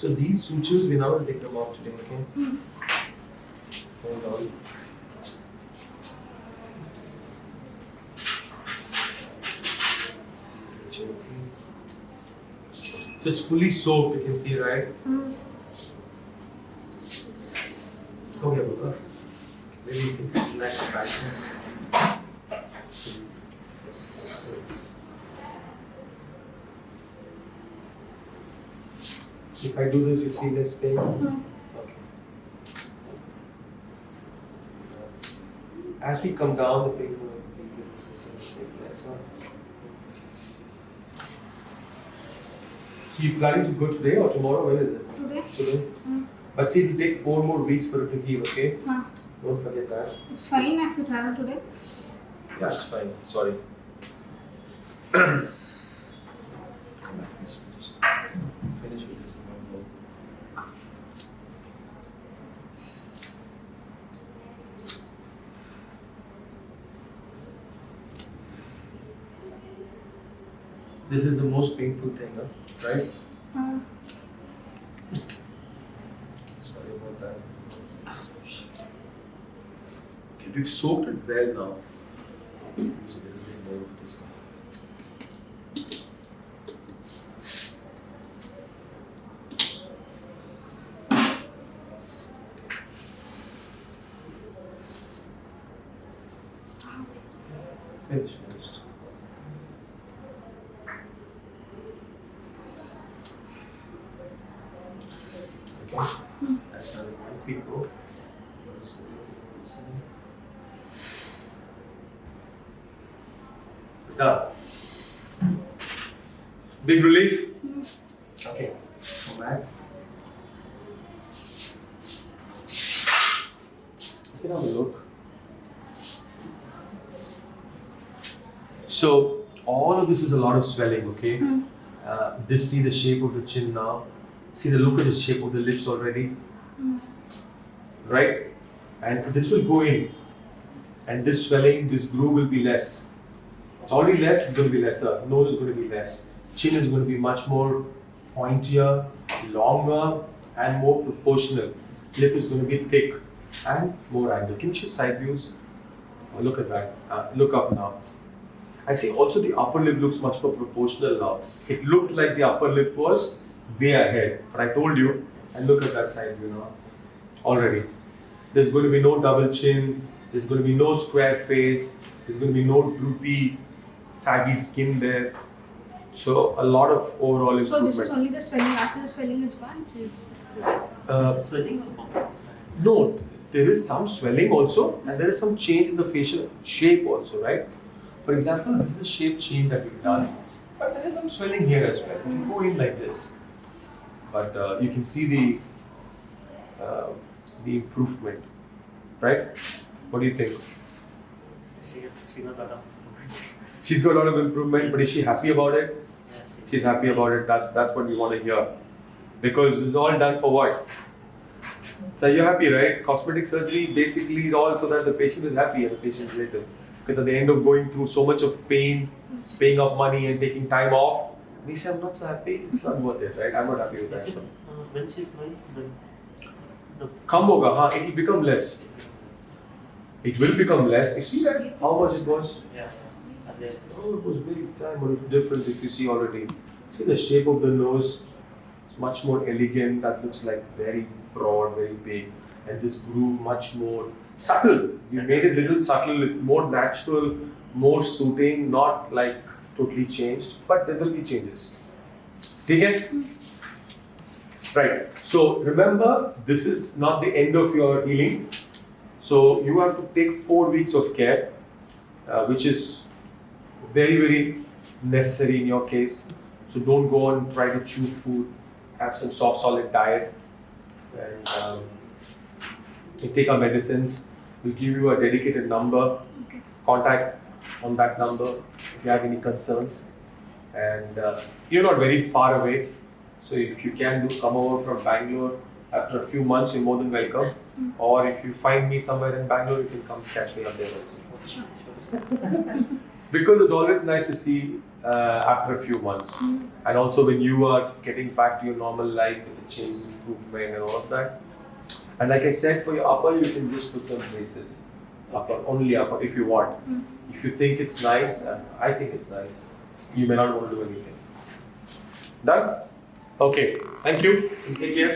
So these sutures, we now will take them off today, okay? Hold on. So it's fully soaked, you can see, right? Okay, Buka. Maybe you can connect the back. If I do this, you see less pain? Okay. As we come down, the pain will be lesser. So you planning to go today or tomorrow? When is it? Today. But see, it will take 4 more weeks for it to heal, okay? Don't forget that. It's fine if you travel today. Yeah, it's fine. Sorry. Just finish with this. This is the most painful thing, huh? Right? Sorry about that. Okay, we've soaked it well now. Use a little bit more of this now. Finished. Okay, that's not a quick go. Done. Big relief? Okay, come back. You can have a look. So, all of this is a lot of swelling, okay? This, see the shape of the chin now. See the look at the shape of the lips already. Right? And this will go in. And this swelling, this groove will be less. It's already less, it's going to be lesser. Nose is going to be less. Chin is going to be much more pointier, longer, and more proportional. Lip is going to be thick and more angled. Can you show side views? Oh, look at that. Look up now. I see also the upper lip looks much more proportional now. It looked like the upper lip was way ahead. But I told you, and look at that side view now. Already. There's going to be no double chin. There's going to be no square face. There's going to be no droopy, saggy skin there. So a lot of overall improvement. So this is only the swelling. After the swelling is gone. Swelling? No, there is some swelling also, and there is some change in the facial shape also, right? For example, this is a shape change that we've done, but there is some swelling here as well. It can go in like this, but you can see the improvement, right? What do you think? She's got a lot of improvement, but is she happy about it? She's happy about it. That's what we want to hear, because this is all done for what? So you're happy, right? Cosmetic surgery basically is all so that the patient is happy and the patient is later. Because at the end of going through so much of pain, paying up money and taking time off, we say I'm not so happy, it's not worth it, right? I'm not happy with that. So. When she smiles, then the Come hoga, huh? It will become less. It will become less. You see that? How much it was? yeah, and then Oh, it was big time of difference if you see already. See the shape of the nose. It's much more elegant. That looks like very broad, very big. And this groove much more subtle. We made it little subtle, more natural, more suiting, not like totally changed, but there will be changes. Okay? Right. So remember, this is not the end of your healing. So you have to take 4 weeks of care, which is very, very necessary in your case. So don't go and try to chew food. Have some soft, solid diet, and you take our medicines. We'll give you a dedicated number. Okay. Contact on that number if you have any concerns. And you're not very far away, so if you can come over from Bangalore after a few months, you're more than welcome. Or if you find me somewhere in Bangalore, you can come catch me up there also. Sure. Because it's always nice to see after a few months. And also when you are getting back to your normal life with the change, improvement and all of that. And like I said, for your upper, you can just put some braces. Upper, only upper if you want. If you think it's nice, and I think it's nice, you may not want to do anything. Done? Okay, thank you. Take care.